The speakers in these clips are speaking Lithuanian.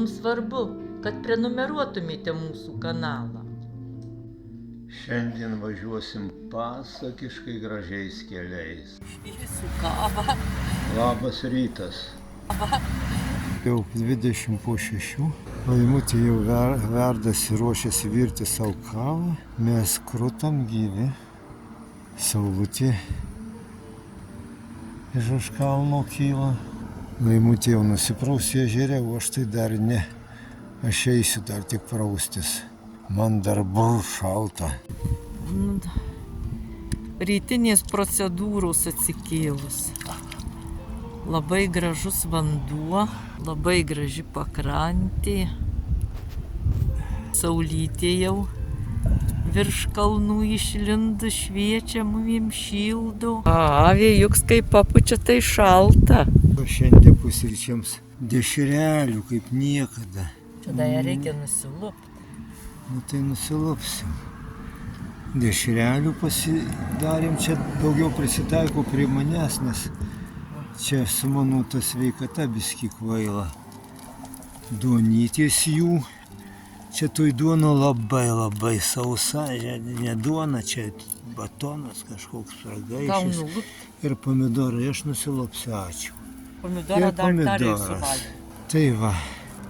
mums svarbu, kad prenumeruotumėte mūsų kanalą. Šiandien važiuosim pasakiškai gražiais keliais. Su kava. Labas rytas. Jau 5:20, Laimutė jau verdasi, ruošiasi virti savo kavą. Mes krutam gyvi. Saulutė iš kalno kyla. Laimutė jau nusiprausė ežere, o aš tai dar ne. Aš eisiu dar tik praustis. Man dar šalta. Rytinės procedūros atsikėlus. Labai gražus vanduo, labai graži pakrantė. Saulytė jau virš kalnų išlindu, šviečia mum šildo. Vėjuks kaip papučia, tai šalta. Šiandien pusryčiams dešrelių kaip niekada. Čia dar reikia nusilupti. Nu tai nusilupsim. Dešrelių pasidarėm, čia daugiau prisitaiko prie manęs, nes čia su mano ta sveikata biski kvaila. Duonytės jų. Čia toj duona labai sausa, ne duona, čia batonas kažkoks pragaišęs. Ir pomidorai, aš nusilupsiu, ačiū. Pomidorą dar reikia suvalgyti. Tai va.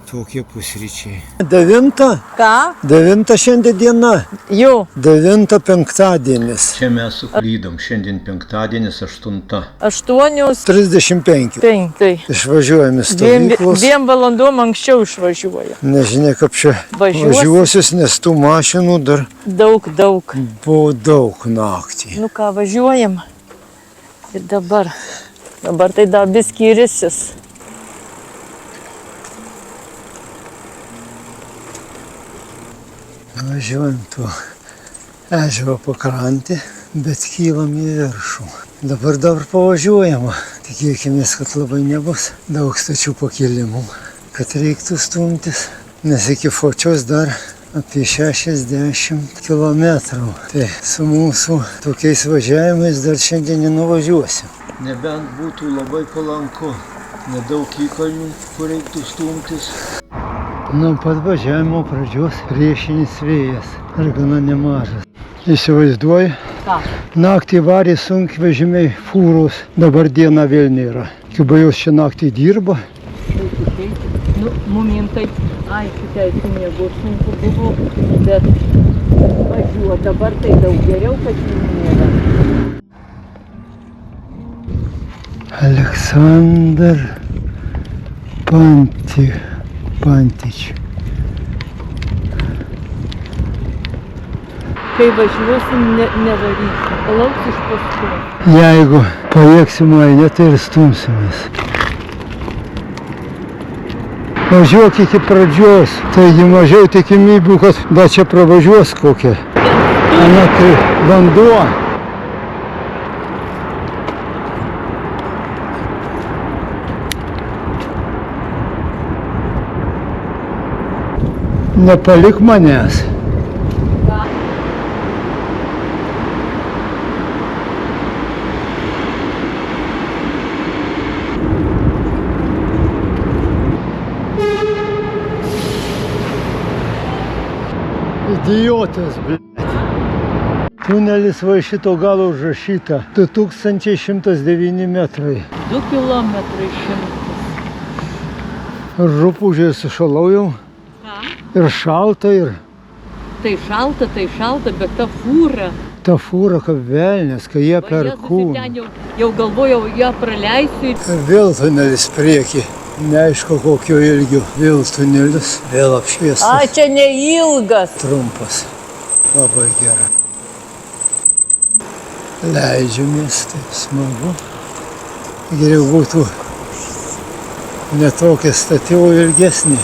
Tokie pusryčiai. 9? Ką? 9 šiandien diena. Jau. 9 penktadienis. Čia mes suklydom. Šiandien penktadienis 8. 8:35. 5. Išvažiuojame iš stovyklos. 2 valandom anksčiau išvažiuoja. Nežinia, kaip čia važiuosius, nes tų mašinų dar Daug. buvo daug naktį. Nu ką, važiuojam. Ir dabar tai dar biskį risis. Važiuojam tuo ežero pakrantį, bet kylam į viršų. Dabar pavažiuojama. Tikėkimės, kad labai nebus daug stačių pakilimų, kad reiktų stumtis, nes iki Fočios dar apie 60 kilometrų. Tai su mūsų tokiais važiavimais dar šiandien nenuvažiuosim. Nebent būtų labai palanku, nedaug įkalnių, kur reiktų stumtis. Nuo pat važiavimo pradžios priešinis vėjas ir gana nemažas. Įsivaizduoju, naktį varė sunkvežimiai, fūros, dabar diena vėl nėra. Kibajos čia naktį dirba. Nu, momentai, šitai mėgo sunku buvo, bet važiuo, dabar tai daug geriau, kad jų nėra. Aleksandr Pantič. Kai važiuosim, nevarysim, palauks iš paskui. Jeigu pajėgsim laimę, tai ir stumsimės. Važiuok iki pradžios, taigi mažiau tikimybių, kad da čia pravažiuos kokia. Ana tai vanduo. Nepalik manęs. Idiotas, bl***. Tunelis va šito galo užrašyta 2109 metrai. 2 kilometrai 100. Rupūžė sušalau jau. Ir šalta, ir... Tai šalta, bet ta fūra. Ta fūra kaip velnės, kai jie per kūną. Jau galvojau, ją praleisiu. Vėl tunelis prieki. Neaišku kokio ilgio. Vėl tunelis, vėl apšviestas. Čia neilgas. Trumpas. Labai gerai. Leidžiamės, taip smagu. Geriau būtų ne tokia stati, o ilgesnė.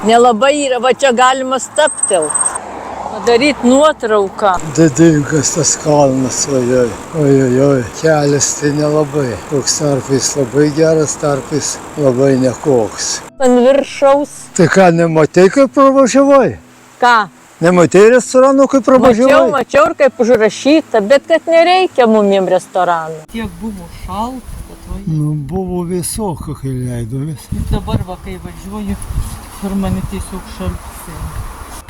Nelabai yra, va čia galima staptelt. Padaryti nuotrauką. Didingas tas kalnas, ojojoj, kelias tai nelabai. Koks tarpais labai geras, tarpais labai nekoks. Ant viršaus. Tai ką, nematei, kaip pravažiavai? Ką? Nematei restorano, kai pravažiavai? Mačiau ir kaip užrašyta, bet kad nereikia mumiem restoranų. Tiek buvo šalta, kad va. Nu, buvo visoka, kai leidovės. Dabar va, kai važiuoju, per mane tiesiog šaltis.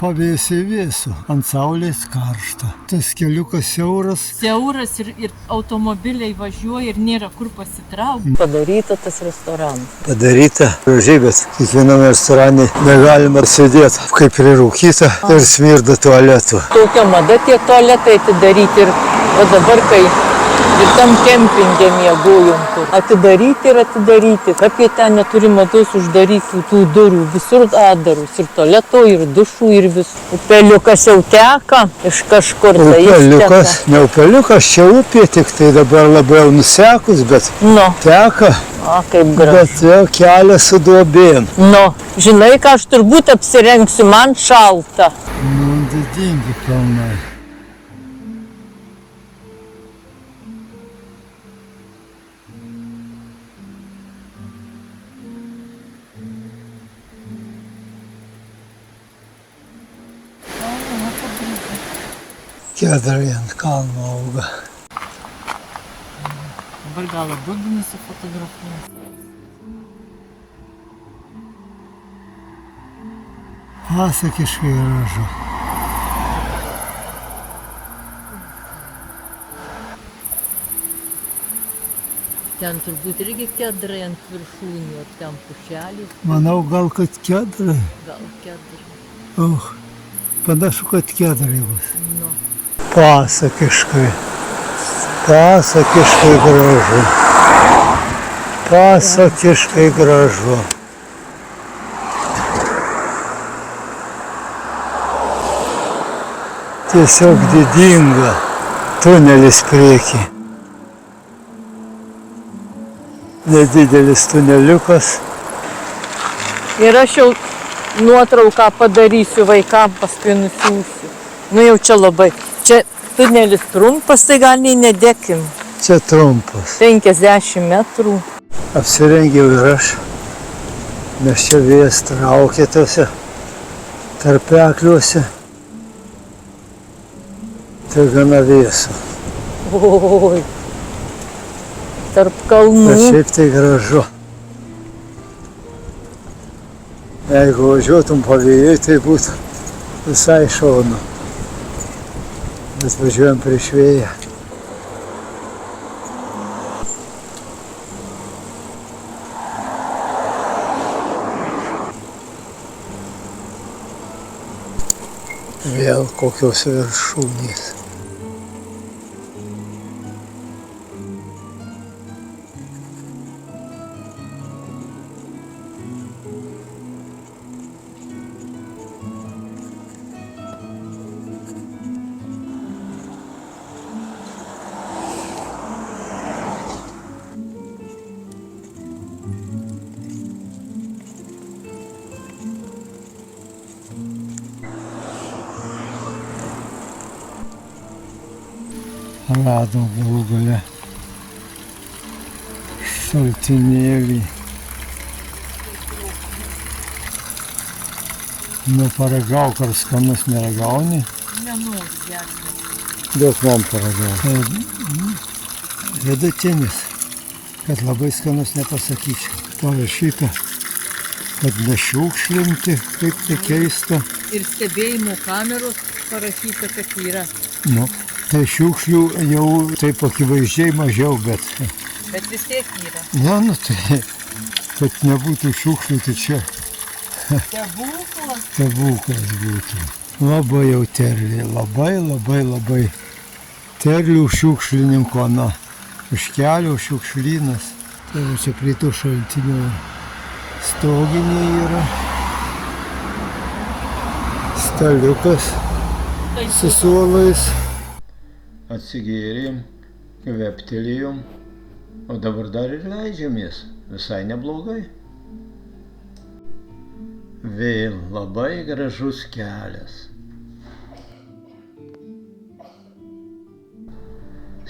Pavėsė vėsų, ant saulės karšta. Tas keliukas siauras. Siauras ir automobiliai važiuoja ir nėra kur pasitraukti. Padaryta tas restoranas. Padaryta gražiai, bet kiekviename restorane negalima sėdėti, kaip prirūkyta ir smirda tualetų. Tokia mada tie tualetai atidaryti ir o dabar, kai ir tam kempinge miegojom kur. Atidaryti ir atidaryti. Kaip jie ten neturi mados uždaryti tų durų, visur atdarus. Ir tualeto, ir dušų, ir visų. Upeliukas jau teka iš kažkur. Upeliukas, ne upeliukas, čia upė, tik tai dabar labai nusekus, bet teka. O, kaip gražu. Bet jau kelias su duobėm. Nu, žinai, ką aš turbūt apsirengsiu, man šalta. Nu, didingi kalnai. Kedrai ant kalno auga. Dabar gal abu nusifotografuos. Pasakiškai gražu. Ten turbūt irgi kedrai ant viršūnių, o ten pušelės. Manau, gal kad kedrai. Gal kedrai. Panašu, kad kedrai bus. Nu. Pasakiškai gražu. Pasakiškai gražu. Tiesiog didinga. Tunelis prieki. Nedidelis tuneliukas. Ir aš jau nuotrauką padarysiu vaikam, paskui nusiųsiu. Nu jau čia labai. Čia tunelis trumpas, tai gal nei nedėkim. Čia trumpas. 50 metrų. Apsirengiau ir aš. Nes čia vėjas traukia tuose tarpekliuose. Tai gana vėsu. Oi. Tarp kalnų. Bet šiaip tai gražu. Jeigu važiuotum pavėjai, tai būtų visai šaunu. Bet važiuojam prieš vėją. Vėl kokios viršūnės. Radom galų gale šaltinėlį. Nu, paragauk, ar skanus neragauni? Nenoriu gerti. Daug man paragauk. Vidutinis, kad labai skanus nepasakyčiau. Parašyta, kad nešiukšlinti, kaip tai keista. Ir stebėjimo kameros parašyta, kad yra. Nu, tai šiukšlių jau taip akivaizdžiai mažiau, bet... Bet vis tiek yra. Ne, nu tai, kad nebūtų šiukšlių, tai čia... Stebuklas. Stebuklas būtų. Labai jau terliai, labai terlių šiukšlininko, na, už kelio šiukšlynas. Tai va čia prie to šaltinio stoginiai yra. Staliukas su suolais. Atsigėrėm, kveptelėjom, o dabar dar ir leidžiamės. Visai neblogai. Vėl labai gražus kelias.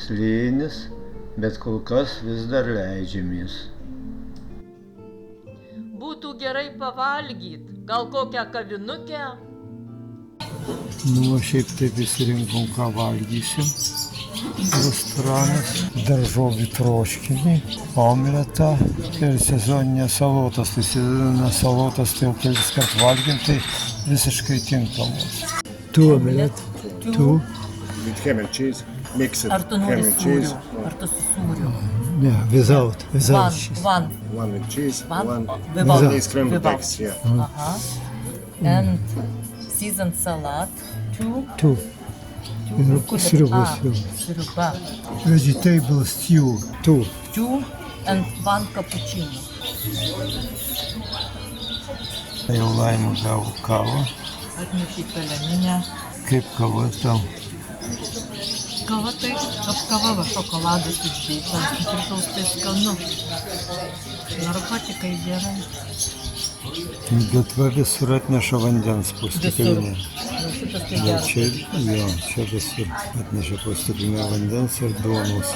Slėnis, bet kol kas vis dar leidžiamės. Būtų gerai pavalgyt, gal kokią kavinukę? Nu, o šiaip taip įsirinkom, ką valgysim. Restoranas, daržovių troškinį, omletą ir sezoninės salotas. Tai sezoninės salotas tai jau kelis kart valgym, tai visiškai tinkamos. Tu omelet, tu? With ham and cheese, mix it. Ar tu nori Ham and cheese. sūrio? Ar tu su sūriu? Ne, without cheese. One. One with cheese, One one without. is scrambled Without. eggs, yeah. And seasoned salad. Two. Tu. Ir sriubos. Sriuba. Vegetable stew, tu. Two and one cappuccino. Jau Laima gavo kavą. Atnešė peleninę. Kaip kava tau? Kava tai, kava va, šokoladas išdėtas, nupirkaus tai skanu. Narkotikai gerai. Bet va visur atneša vandens po stiklinę. Šitas tai Jo, geras. čia visur atneša po stiklinę vandens ir duonos.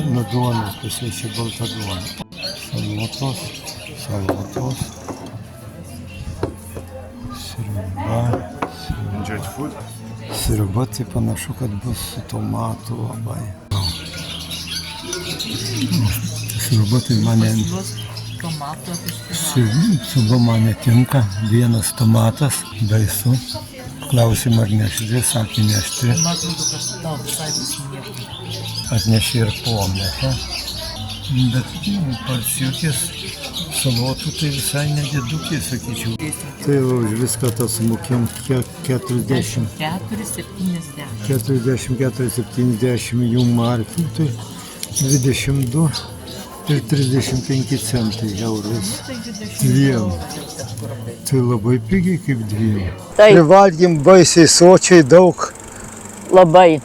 Nuo duonos pasiekia balta duona. Salotos. Sriuba. Enjoyed food. Sriuba tai panašu, kad bus su tomatu labai. Sriuba tai mane... Tomato apiškina. Sriuba man netinka. Vienas tomatas, baisu. Klausim, ar nešti, sakė nešti. Man atrodo, kad tau visai bus nieko. Atnešė ir po omletą. Bet parsiukės salotų tai visai nedidukė, sakyčiau. Tai jau už viską tas sumokėm 40. 40-70 jų markių, tai 22 ir 35 centai eurais. Dviem. Tai labai pigiai kaip dviem. Taip. Privalgėm baisiai sočiai daug. Labai.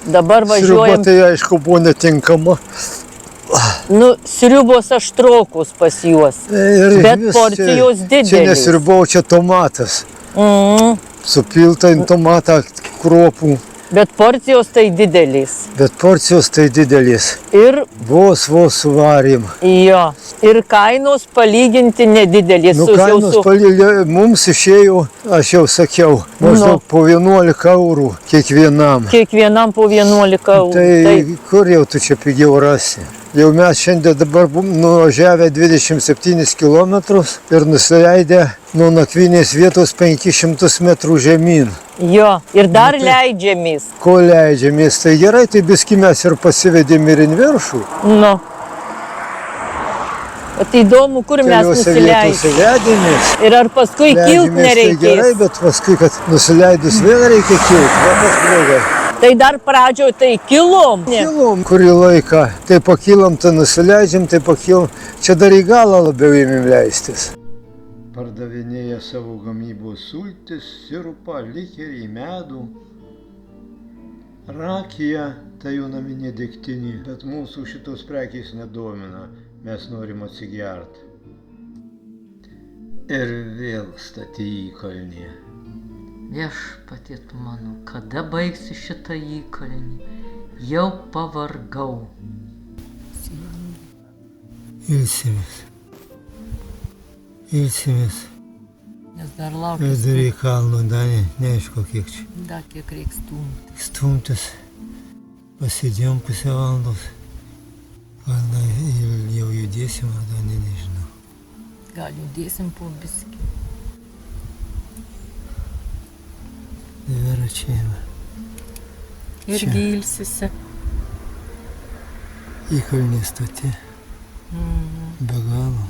Dabar Sriuba važiuojam. tai aišku buvo netinkama. Nu, sriubos aštrokos pas juos. Bet porcijos Čia didelės. nesriuba, čia tomatas. Supilta į tomatą kruopų. Bet porcijos tai didelės. Bet porcijos tai didelės. Ir Vos suvarėm. jo. Ir kainos palyginti nedidelės. Nu, kainos mums išėjo, aš jau sakiau, maždaug po 11 eurų kiekvienam. Kiekvienam po 11 eurų. Tai Taip. kur jau tu čia pigiau rasi? Jau mes šiandien dabar nuvažiavę 27 km ir nusileidę nuo nakvynės vietos 500 metrų žemyn. Jo. Ir dar leidžiamės. Ko leidžiamės, tai gerai, tai biski mes ir pasivedėm ir į viršų. Nu. Tai įdomu, kur mes Keliose vietose nusileidžiame. vedėmės. Ir ar paskui kilt Leidžiamės tai gerai, nereikės. bet paskui, kad nusileidus vėl reikia kilti, labai blogai. Tai dar pradžioje tai kilom. Kilom kurį laiką, tai pakilam, tai nusileidžiam, tai pakilam. Čia dar į galą labiau ėmėm leistis. Pardavinėja savo gamybos sultis, sirupą, likerį, medų. Rakija tai jau naminė degtinė, bet mūsų šitos prekės nedomina, mes norim atsigerti. Ir vėl statė įkalnį. Viešpatie tu mano, kada baigsi šitą įkalnį? Jau pavargau. Ilsimės. Nes dar Ir laukia. dar į kalną, neaišku kiek čia. Dar kiek reiks stumti. Stumtis, pasidėjom pusę valandos. Gal jau judėsim, ar dar nežinau. Gal judėsim po biskį. Dviračiai. Irgi ilsisi. Įkalnė stoti. Be galo.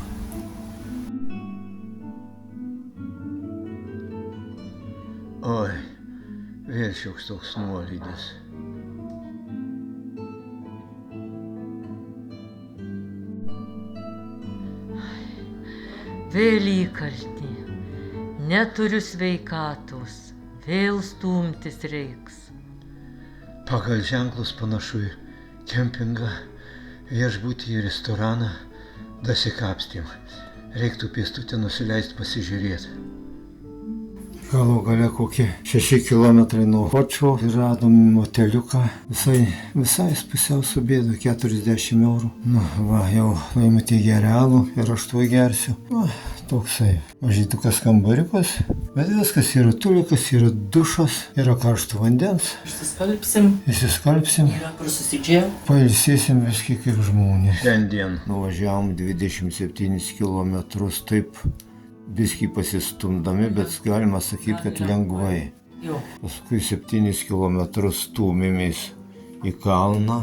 Oi, vėl šioks toks nuolydis. Vėl įkaltį. Neturiu sveikatos. Vėl stumtis reiks. Pagal ženklus panašu į kempingą, viešbutį į restoraną, dasikapstėm. Reiktų pėstutę nusileisti pasižiūrėti. Galų gale kokie 6 kilometrai nuo Hočio radom moteliuką. Visai pusiau subėdo 40 eurų. Nu, va, jau laimutė gerelų ir aš tuo gersiu. Va, toksai mažytukas kambariukas, bet viskas yra tulikas, yra dušas, yra karšto vandens. Įsiskalbsim, Prasidžiau. pailsėsim viskai kaip žmonės. Šiandien nuvažiavom 27 km, taip biskį pasistumdami, bet galima sakyti, kad lengvai. Paskui 7 km stūmėmės į kalną,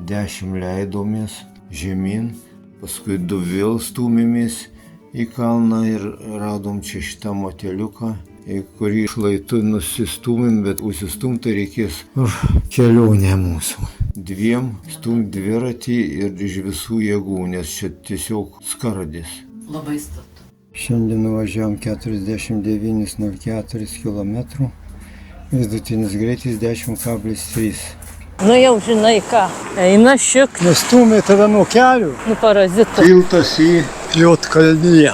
10 leidomės žemyn, paskui 2 vėl stūmėmės į kalną ir radom čia šitą moteliuką, į kurį šlaitu nusistūmėm, bet užsistumti reikės už kelionę mūsų. 2 stumt dviratį ir iš visų jėgų, nes čia tiesiog skardis. Labai statu. Šiandien nuvažiavom 49,04 km, vidutinis greitis 10,3. Nu jau žinai ką, eina šik, Nestūmė tave nuo kelių. nu parazitas. Tiltas į Jotkalnyje.